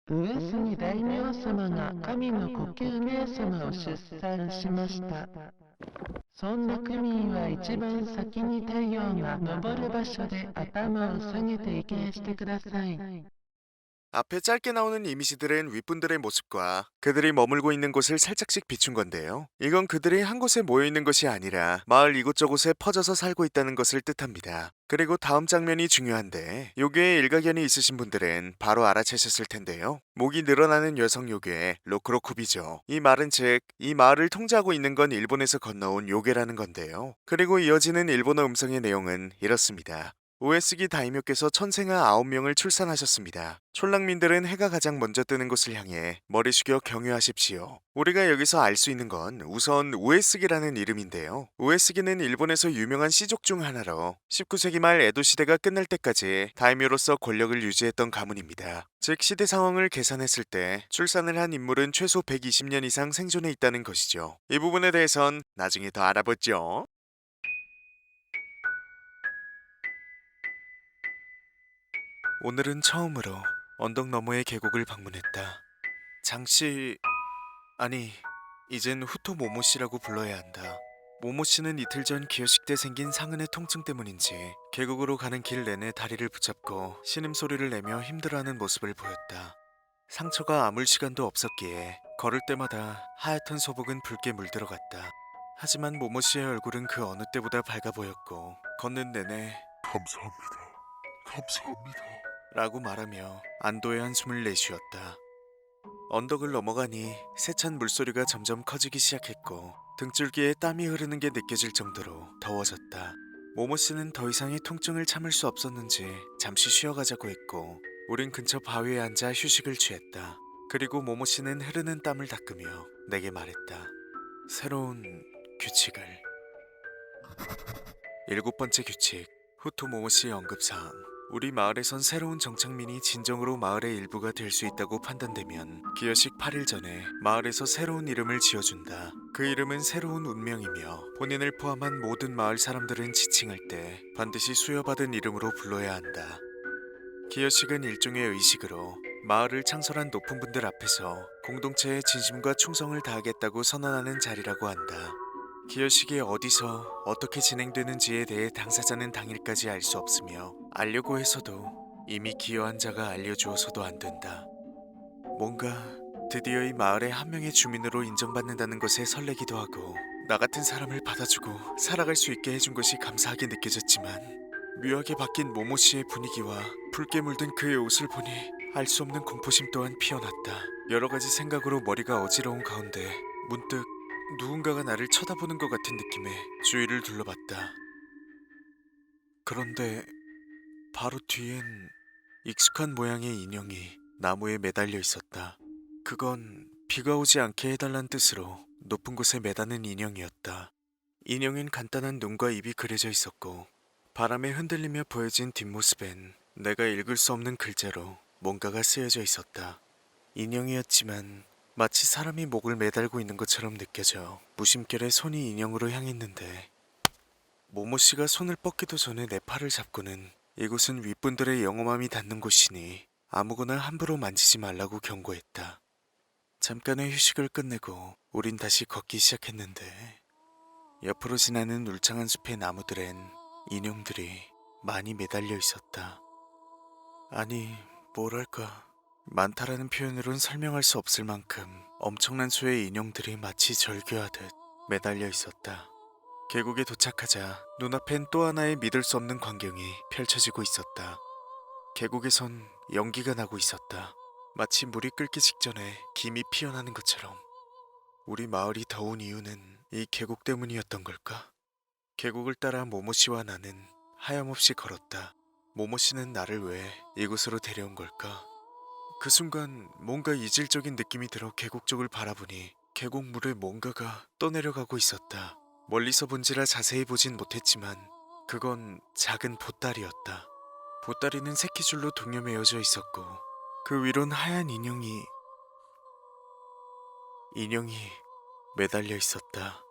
上杉大名様が神の呼吸名様を出産しました。そんなクミンは一番先に太陽が昇る場所で頭を下げて息してください。 앞에 짧게 나오는 이미지들은 윗분들의 모습과 그들이 머물고 있는 곳을 살짝씩 비춘 건데요. 이건 그들이 한 곳에 모여 있는 것이 아니라 마을 이곳저곳에 퍼져서 살고 있다는 것을 뜻합니다. 그리고 다음 장면이 중요한데 요괴에 일가견이 있으신 분들은 바로 알아채셨을 텐데요. 목이 늘어나는 여성 요괴 로크로쿠비죠. 이 말은 즉 이 마을을 통제하고 있는 건 일본에서 건너온 요괴라는 건데요. 그리고 이어지는 일본어 음성의 내용은 이렇습니다. 우에스기 다이묘께서 천생아 9명을 출산하셨습니다. 촌락민들은 해가 가장 먼저 뜨는 곳을 향해 머리 숙여 경유하십시오. 우리가 여기서 알 수 있는 건 우선 우에스기라는 이름인데요. 우에스기는 일본에서 유명한 씨족 중 하나로 19세기 말 에도 시대가 끝날 때까지 다이묘로서 권력을 유지했던 가문입니다. 즉 시대 상황을 계산했을 때 출산을 한 인물은 최소 120년 이상 생존해 있다는 것이죠. 이 부분에 대해선 나중에 더 알아보죠. 오늘은 처음으로 언덕 너머의 계곡을 방문했다. 장씨, 아니 이젠 후토 모모씨라고 불러야 한다. 모모씨는 이틀 전 기어식 때 생긴 상흔의 통증 때문인지 계곡으로 가는 길 내내 다리를 붙잡고 신음소리를 내며 힘들어하는 모습을 보였다. 상처가 아물 시간도 없었기에 걸을 때마다 하얗던 소복은 붉게 물들어갔다. 하지만 모모씨의 얼굴은 그 어느 때보다 밝아 보였고 걷는 내내 감사합니다. 감사합니다. 라고 말하며 안도의 한숨을 내쉬었다. 언덕을 넘어가니 세찬 물소리가 점점 커지기 시작했고 등줄기에 땀이 흐르는 게 느껴질 정도로 더워졌다. 모모씨는 더 이상의 통증을 참을 수 없었는지 잠시 쉬어가자고 했고 우린 근처 바위에 앉아 휴식을 취했다. 그리고 모모 씨는 흐르는 땀을 닦으며 내게 말했다. 새로운 규칙을. 7번째 규칙. 후토 모모 씨의 언급사항. 우리 마을에선 새로운 정착민이 진정으로 마을의 일부가 될 수 있다고 판단되면 기여식 8일 전에 마을에서 새로운 이름을 지어준다. 그 이름은 새로운 운명이며 본인을 포함한 모든 마을 사람들은 지칭할 때 반드시 수여받은 이름으로 불러야 한다. 기여식은 일종의 의식으로 마을을 창설한 높은 분들 앞에서 공동체의 진심과 충성을 다하겠다고 선언하는 자리라고 한다. 기여식이 어디서 어떻게 진행되는지에 대해 당사자는 당일까지 알 수 없으며 알려고 해서도 이미 기여한 자가 알려주어서도 안 된다. 뭔가 드디어 이 마을의 한 명의 주민으로 인정받는다는 것에 설레기도 하고 나 같은 사람을 받아주고 살아갈 수 있게 해준 것이 감사하게 느껴졌지만 묘하게 바뀐 모모 씨의 분위기와 붉게 물든 그의 옷을 보니 알 수 없는 공포심 또한 피어났다. 여러 가지 생각으로 머리가 어지러운 가운데 문득 누군가가 나를 쳐다보는 것 같은 느낌에 주위를 둘러봤다. 그런데 바로 뒤엔 익숙한 모양의 인형이 나무에 매달려 있었다. 그건 비가 오지 않게 해달란 뜻으로 높은 곳에 매다는 인형이었다. 인형엔 간단한 눈과 입이 그려져 있었고 바람에 흔들리며 보여진 뒷모습엔 내가 읽을 수 없는 글자로 뭔가가 쓰여져 있었다. 인형이었지만 마치 사람이 목을 매달고 있는 것처럼 느껴져 무심결에 손이 인형으로 향했는데 모모 씨가 손을 뻗기도 전에 내 팔을 잡고는 이곳은 윗분들의 영험함이 닿는 곳이니 아무거나 함부로 만지지 말라고 경고했다. 잠깐의 휴식을 끝내고 우린 다시 걷기 시작했는데 옆으로 지나는 울창한 숲의 나무들엔 인형들이 많이 매달려 있었다. 아니, 뭐랄까. 많다라는 표현으론 설명할 수 없을 만큼 엄청난 수의 인형들이 마치 절규하듯 매달려 있었다. 계곡에 도착하자 눈앞엔 또 하나의 믿을 수 없는 광경이 펼쳐지고 있었다. 계곡에선 연기가 나고 있었다. 마치 물이 끓기 직전에 김이 피어나는 것처럼. 우리 마을이 더운 이유는 이 계곡 때문이었던 걸까? 계곡을 따라 모모 씨와 나는 하염없이 걸었다. 모모 씨는 나를 왜 이곳으로 데려온 걸까? 그 순간 뭔가 이질적인 느낌이 들어 계곡 쪽을 바라보니 계곡 물에 뭔가가 떠내려가고 있었다. 멀리서 본지라 자세히 보진 못했지만 그건 작은 보따리였다. 보따리는 새끼줄로 동여매어져 있었고 그 위론 하얀 인형이 매달려 있었다.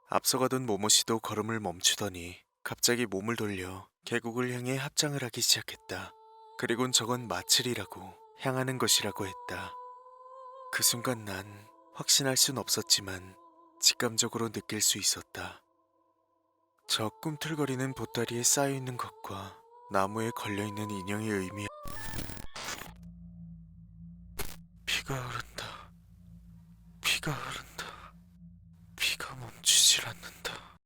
앞서가던 모모씨도 걸음을 멈추더니 갑자기 몸을 돌려 계곡을 향해 합장을 하기 시작했다. 그리곤 저건 마츠리라고 향하는 것이라고 했다. 그 순간 난 확신할 순 없었지만 직감적으로 느낄 수 있었다. 저 꿈틀거리는 보따리에 쌓여있는 것과 나무에 걸려있는 인형의 의미. 피가 흐른다. 피가 흐른다. 피가 멈추질 않는다.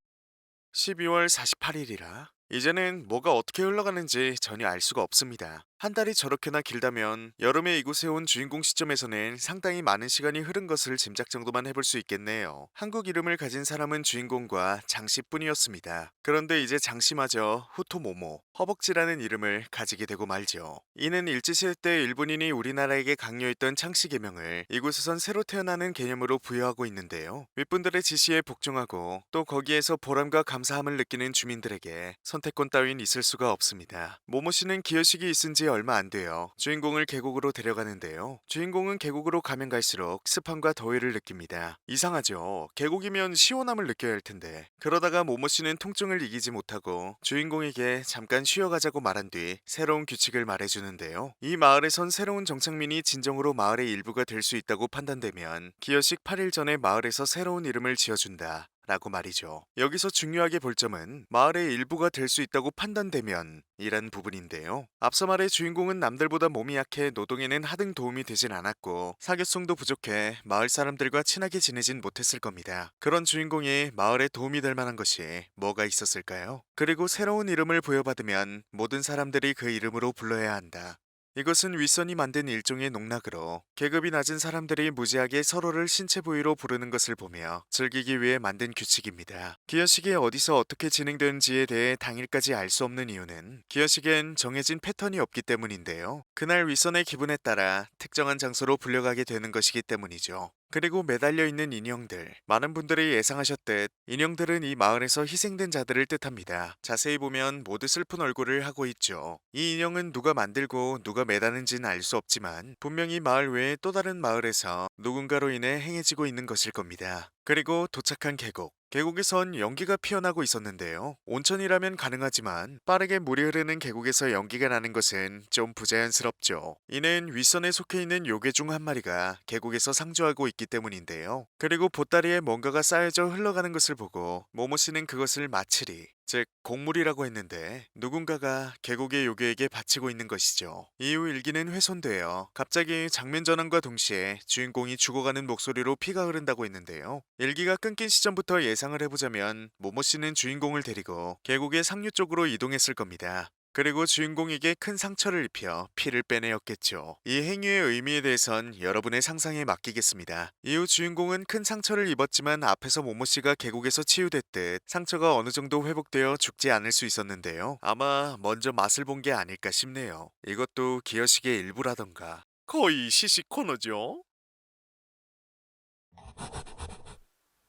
12월 48일이라 이제는 뭐가 어떻게 흘러가는지 전혀 알 수가 없습니다. 한 달이 저렇게나 길다면 여름에 이곳에 온 주인공 시점에서는 상당히 많은 시간이 흐른 것을 짐작 정도만 해볼 수 있겠네요. 한국 이름을 가진 사람은 주인공과 장씨뿐이었습니다. 그런데 이제 장씨마저 후토모모, 허벅지라는 이름을 가지게 되고 말죠. 이는 일제시대 때 일본인이 우리나라에게 강요했던 창씨 계명을 이곳에선 새로 태어나는 개념으로 부여하고 있는데요. 윗분들의 지시에 복종하고 또 거기에서 보람과 감사함을 느끼는 주민들에게 선택권 따윈 있을 수가 없습니다. 모모 씨는 기여식이 있은 지 얼마 안 돼요. 주인공을 계곡으로 데려가는데요. 주인공은 계곡으로 가면 갈수록 습함과 더위를 느낍니다. 이상하죠. 계곡이면 시원함을 느껴야 할 텐데. 그러다가 모모 씨는 통증을 이기지 못하고 주인공에게 잠깐 쉬어가자고 말한 뒤 새로운 규칙을 말해주는데요. 이 마을에선 새로운 정착민이 진정으로 마을의 일부가 될 수 있다고 판단되면 기여식 8일 전에 마을에서 새로운 이름을 지어준다. 라고 말이죠. 여기서 중요하게 볼 점은 마을의 일부가 될 수 있다고 판단되면 이란 부분인데요. 앞서 말해 주인공은 남들보다 몸이 약해 노동에는 하등 도움이 되진 않았고 사교성도 부족해 마을 사람들과 친하게 지내진 못했을 겁니다. 그런 주인공이 마을에 도움이 될 만한 것이 뭐가 있었을까요? 그리고 새로운 이름을 부여받으면 모든 사람들이 그 이름으로 불러야 한다. 이것은 윗선이 만든 일종의 농락으로 계급이 낮은 사람들이 무지하게 서로를 신체 부위로 부르는 것을 보며 즐기기 위해 만든 규칙입니다. 기어식이 어디서 어떻게 진행되는지에 대해 당일까지 알 수 없는 이유는 기어식엔 정해진 패턴이 없기 때문인데요. 그날 윗선의 기분에 따라 특정한 장소로 불려가게 되는 것이기 때문이죠. 그리고 매달려 있는 인형들. 많은 분들이 예상하셨듯 인형들은 이 마을에서 희생된 자들을 뜻합니다. 자세히 보면 모두 슬픈 얼굴을 하고 있죠. 이 인형은 누가 만들고 누가 매다는지는 알 수 없지만 분명히 마을 외에 또 다른 마을에서 누군가로 인해 행해지고 있는 것일 겁니다. 그리고 도착한 계곡. 계곡에선 연기가 피어나고 있었는데요. 온천이라면 가능하지만 빠르게 물이 흐르는 계곡에서 연기가 나는 것은 좀 부자연스럽죠. 이는 윗선에 속해 있는 요괴 중 한 마리가 계곡에서 상주하고 있기 때문인데요. 그리고 보따리에 뭔가가 쌓여져 흘러가는 것을 보고 모모 씨는 그것을 마츠리, 즉 곡물이라고 했는데 누군가가 계곡의 요괴에게 바치고 있는 것이죠. 이후 일기는 훼손되어 갑자기 장면 전환과 동시에 주인공이 죽어가는 목소리로 피가 흐른다고 했는데요. 일기가 끊긴 시점부터 예상을 해보자면 모모 씨는 주인공을 데리고 계곡의 상류 쪽으로 이동했을 겁니다. 그리고 주인공에게 큰 상처를 입혀 피를 빼내었겠죠. 이 행위의 의미에 대해선 여러분의 상상에 맡기겠습니다. 이후 주인공은 큰 상처를 입었지만 앞에서 모모씨가 계곡에서 치유됐듯 상처가 어느 정도 회복되어 죽지 않을 수 있었는데요. 아마 먼저 맛을 본 게 아닐까 싶네요. 이것도 기어식의 일부라던가. 거의 시식 코너죠.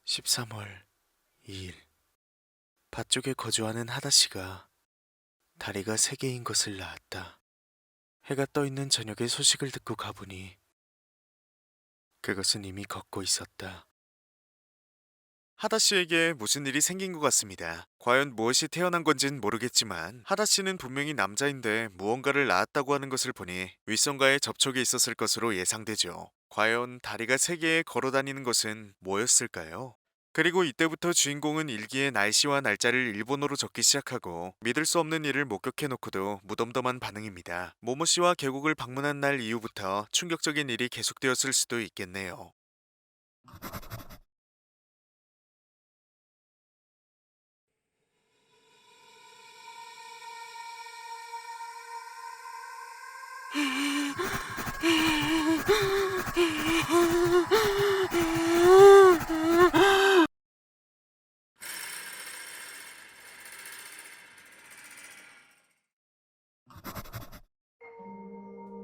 13월 2일. 밭쪽에 거주하는 하다씨가 다리가 3개인 것을 낳았다. 해가 떠 있는 저녁에 소식을 듣고 가보니 그것은 이미 걷고 있었다. 하다씨에게 무슨 일이 생긴 것 같습니다. 과연 무엇이 태어난 건진 모르겠지만 하다씨는 분명히 남자인데 무언가를 낳았다고 하는 것을 보니 윗선과의 접촉이 있었을 것으로 예상되죠. 과연 다리가 3개에 걸어다니는 것은 뭐였을까요? 그리고 이때부터 주인공은 일기에 날씨와 날짜를 일본어로 적기 시작하고 믿을 수 없는 일을 목격해놓고도 무덤덤한 반응입니다. 모모씨와 계곡을 방문한 날 이후부터 충격적인 일이 계속되었을 수도 있겠네요.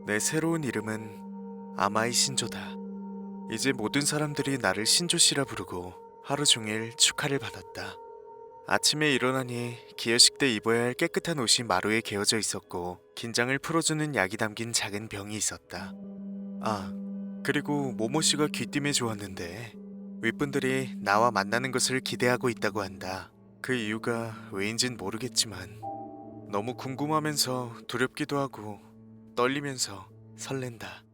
내 새로운 이름은 아마이 신조다. 이제 모든 사람들이 나를 신조씨라 부르고 하루 종일 축하를 받았다. 아침에 일어나니 기어식 때 입어야 할 깨끗한 옷이 마루에 개어져 있었고 긴장을 풀어주는 약이 담긴 작은 병이 있었다. 아, 그리고 모모씨가 귀띔에 좋았는데 윗분들이 나와 만나는 것을 기대하고 있다고 한다. 그 이유가 왜인진 모르겠지만 너무 궁금하면서 두렵기도 하고 떨리면서 설렌다.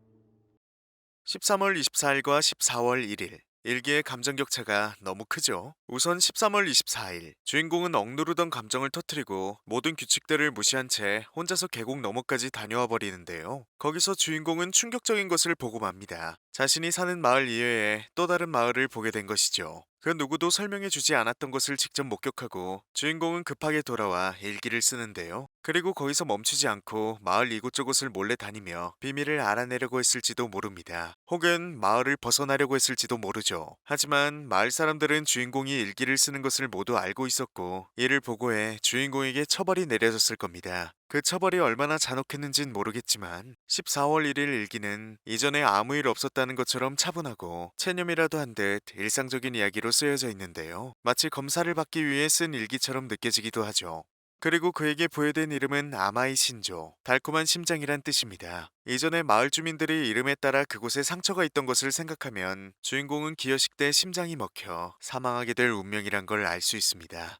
13월 24일과 14월 1일. 일기의 감정 격차가 너무 크죠? 우선 13월 24일. 주인공은 억누르던 감정을 터뜨리고 모든 규칙들을 무시한 채 혼자서 계곡 너머까지 다녀와 버리는데요. 거기서 주인공은 충격적인 것을 보고 맙니다. 자신이 사는 마을 이외에 또 다른 마을을 보게 된 것이죠. 그 누구도 설명해주지 않았던 것을 직접 목격하고 주인공은 급하게 돌아와 일기를 쓰는데요. 그리고 거기서 멈추지 않고 마을 이곳저곳을 몰래 다니며 비밀을 알아내려고 했을지도 모릅니다. 혹은 마을을 벗어나려고 했을지도 모르죠. 하지만 마을 사람들은 주인공이 일기를 쓰는 것을 모두 알고 있었고 이를 보고해 주인공에게 처벌이 내려졌을 겁니다. 그 처벌이 얼마나 잔혹했는진 모르겠지만 14월 1일 일기는 이전에 아무 일 없었다는 것처럼 차분하고 체념이라도 한 듯 일상적인 이야기로 쓰여져 있는데요. 마치 검사를 받기 위해 쓴 일기처럼 느껴지기도 하죠. 그리고 그에게 부여된 이름은 아마이 신조, 달콤한 심장이란 뜻입니다. 이전에 마을 주민들이 이름에 따라 그곳에 상처가 있던 것을 생각하면 주인공은 기어식 때 심장이 먹혀 사망하게 될 운명이란 걸 알 수 있습니다.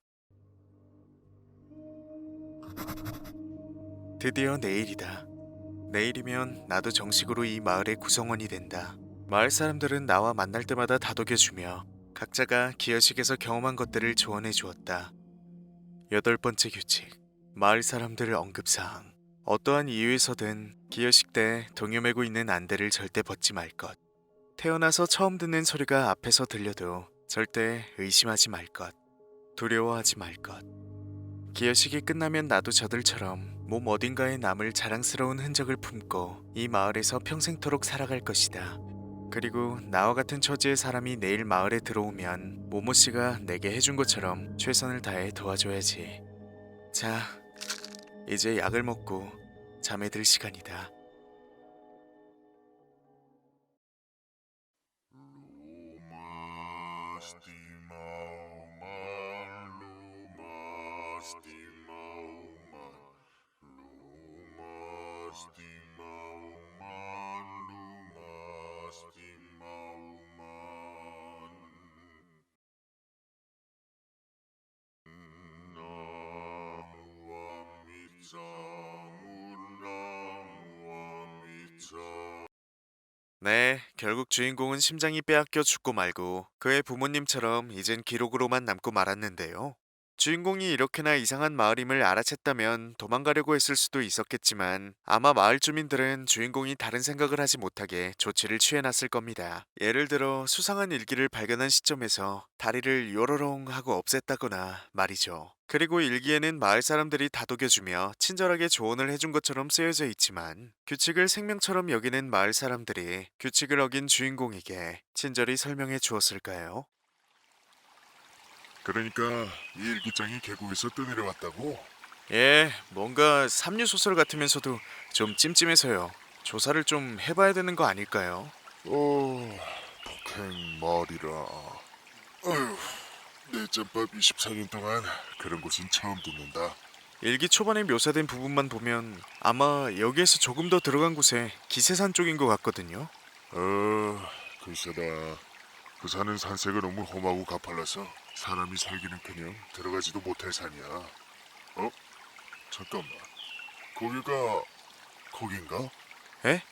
드디어 내일이다. 내일이면 나도 정식으로 이 마을의 구성원이 된다. 마을 사람들은 나와 만날 때마다 다독여주며 각자가 기어식에서 경험한 것들을 조언해 주었다. 8번째 규칙. 마을 사람들 언급사항. 어떠한 이유에서든 기어식 때 동요매고 있는 안대를 절대 벗지 말 것. 태어나서 처음 듣는 소리가 앞에서 들려도 절대 의심하지 말 것. 두려워하지 말 것. 기여식이 끝나면 나도 저들처럼 몸 어딘가에 남을 자랑스러운 흔적을 품고 이 마을에서 평생토록 살아갈 것이다. 그리고 나와 같은 처지의 사람이 내일 마을에 들어오면 모모 씨가 내게 해준 것처럼 최선을 다해 도와줘야지. 자, 이제 약을 먹고 잠에 들 시간이다. 네, 결국 주인공은 심장이 빼앗겨 죽고 말고 그의 부모님처럼 이젠 기록으로만 남고 말았는데요. 주인공이 이렇게나 이상한 마을임을 알아챘다면 도망가려고 했을 수도 있었겠지만 아마 마을 주민들은 주인공이 다른 생각을 하지 못하게 조치를 취해놨을 겁니다. 예를 들어 수상한 일기를 발견한 시점에서 다리를 요로롱 하고 없앴다거나 말이죠. 그리고 일기에는 마을 사람들이 다독여주며 친절하게 조언을 해준 것처럼 쓰여져 있지만 규칙을 생명처럼 여기는 마을 사람들이 규칙을 어긴 주인공에게 친절히 설명해 주었을까요? 그러니까 이 일기장이 계곡에서 떠내려왔다고? 예, 뭔가 삼류 소설 같으면서도 좀 찜찜해서요. 조사를 좀 해봐야 되는 거 아닐까요? 폭행 마을이라. 어휴, 내 짬밥 24년 동안 그런 곳은 처음 듣는다. 일기 초반에 묘사된 부분만 보면 아마 여기에서 조금 더 들어간 곳에 기세산 쪽인 것 같거든요. 글쎄다. 그 산은 산세가 너무 험하고 가팔라서 사람이 살기는커녕 들어가지도 못할 산이야. 잠깐만. 거기가 거긴가? 에?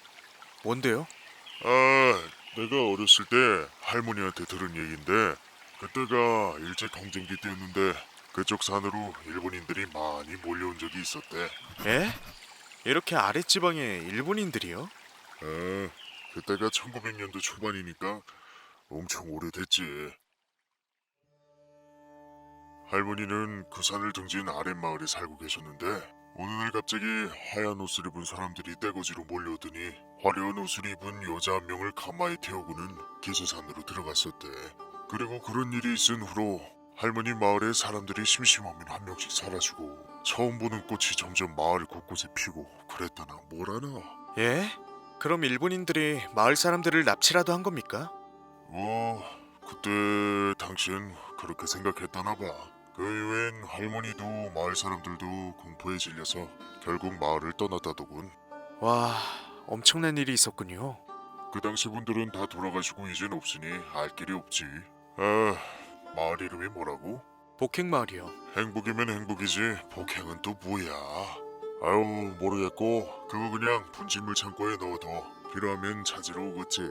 뭔데요? 내가 어렸을 때 할머니한테 들은 얘긴데 그때가 일제 강점기 때였는데 그쪽 산으로 일본인들이 많이 몰려온 적이 있었대. 에? 이렇게 아랫지방에 일본인들이요? 그때가 1900년도 초반이니까 엄청 오래됐지. 할머니는 그 산을 등진 아랫마을에 살고 계셨는데 어느 날 갑자기 하얀 옷을 입은 사람들이 떼거지로 몰려오더니 화려한 옷을 입은 여자 한 명을 가마에 태우고는 기세산으로 들어갔었대. 그리고 그런 일이 있은 후로 할머니 마을에 사람들이 심심하면 한 명씩 사라지고 처음 보는 꽃이 점점 마을 곳곳에 피고 그랬다나 뭐라나. 예? 그럼 일본인들이 마을 사람들을 납치라도 한 겁니까? 그때 당신 그렇게 생각했다나 봐. 그 이후엔 할머니도 마을 사람들도 공포에 질려서 결국 마을을 떠났다더군. 와, 엄청난 일이 있었군요. 그 당시 분들은 다 돌아가시고 이젠 없으니 알 길이 없지. 마을 이름이 뭐라고? 복행마을이요. 행복이면 행복이지 복행은 또 뭐야? 아유, 모르겠고 그거 그냥 분진물 창고에 넣어둬. 필요하면 찾으러 오겠지.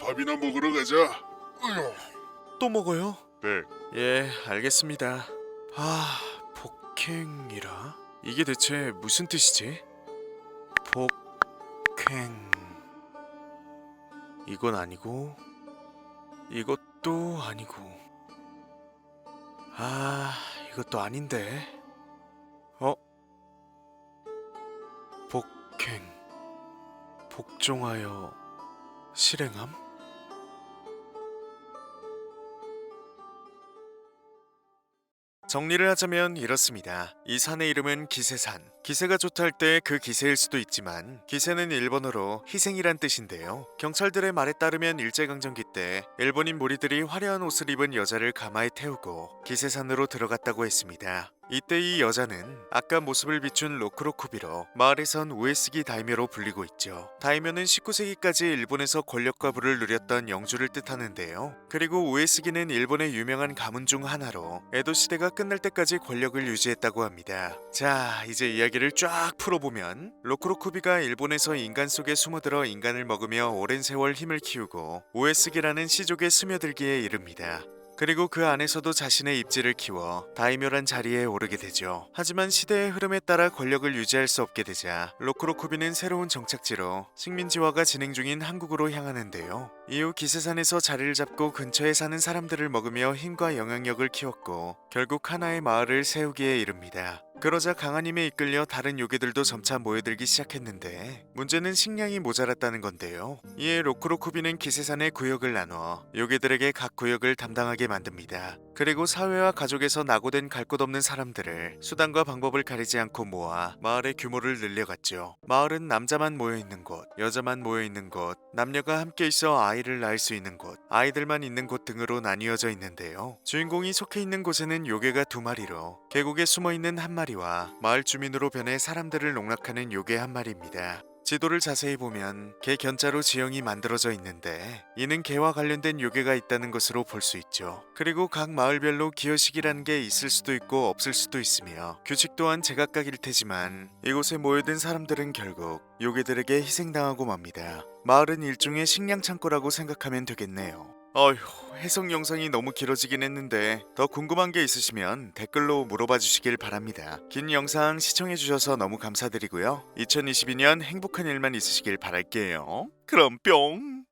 밥이나 먹으러 가자. 또 먹어요? 네. 예, 알겠습니다. 아, 복행이라? 이게 대체 무슨 뜻이지? 복행... 이건 아니고 이것도 아니고 이것도 아닌데. 복행... 복종하여 실행함? 정리를 하자면 이렇습니다. 이 산의 이름은 기세산. 기세가 좋다 할 때 그 기세일 수도 있지만 기세는 일본어로 희생이란 뜻인데요. 경찰들의 말에 따르면 일제강점기 때 일본인 무리들이 화려한 옷을 입은 여자를 가마에 태우고 기세산으로 들어갔다고 했습니다. 이때 이 여자는 아까 모습을 비춘 로크로쿠비로 마을에선 우에스기 다이묘로 불리고 있죠. 다이묘는 19세기까지 일본에서 권력과 부를 누렸던 영주를 뜻하는데요. 그리고 우에스기는 일본의 유명한 가문 중 하나로 에도 시대가 끝날 때까지 권력을 유지했다고 합니다. 자, 이제 이야기를 쫙 풀어보면 로크로쿠비가 일본에서 인간 속에 숨어들어 인간을 먹으며 오랜 세월 힘을 키우고 우에스기라는 시족에 스며들기에 이릅니다. 그리고 그 안에서도 자신의 입지를 키워 다이묘란 자리에 오르게 되죠. 하지만 시대의 흐름에 따라 권력을 유지할 수 없게 되자 로크로코비는 새로운 정착지로 식민지화가 진행 중인 한국으로 향하는데요. 이후 기세산에서 자리를 잡고 근처에 사는 사람들을 먹으며 힘과 영향력을 키웠고 결국 하나의 마을을 세우기에 이릅니다. 그러자 강한 힘에 이끌려 다른 요괴들도 점차 모여들기 시작했는데 문제는 식량이 모자랐다는 건데요. 이에 로크로코비는 기세산의 구역을 나눠 요괴들에게 각 구역을 담당하게 만듭니다. 그리고 사회와 가족에서 낙오된 갈 곳 없는 사람들을 수단과 방법을 가리지 않고 모아 마을의 규모를 늘려갔죠. 마을은 남자만 모여있는 곳, 여자만 모여있는 곳, 남녀가 함께 있어 아이를 낳을 수 있는 곳, 아이들만 있는 곳 등으로 나뉘어져 있는데요. 주인공이 속해 있는 곳에는 요괴가 2마리로 계곡에 숨어있는 1마리와 마을 주민으로 변해 사람들을 농락하는 요괴 1마리입니다. 지도를 자세히 보면 개 견자로 지형이 만들어져 있는데 이는 개와 관련된 요괴가 있다는 것으로 볼 수 있죠. 그리고 각 마을별로 기여식이라는 게 있을 수도 있고 없을 수도 있으며 규칙 또한 제각각일 테지만 이곳에 모여든 사람들은 결국 요괴들에게 희생당하고 맙니다. 마을은 일종의 식량 창고라고 생각하면 되겠네요. 어휴, 해석 영상이 너무 길어지긴 했는데 더 궁금한 게 있으시면 댓글로 물어봐 주시길 바랍니다. 긴 영상 시청해 주셔서 너무 감사드리고요. 2022년 행복한 일만 있으시길 바랄게요. 그럼 뿅!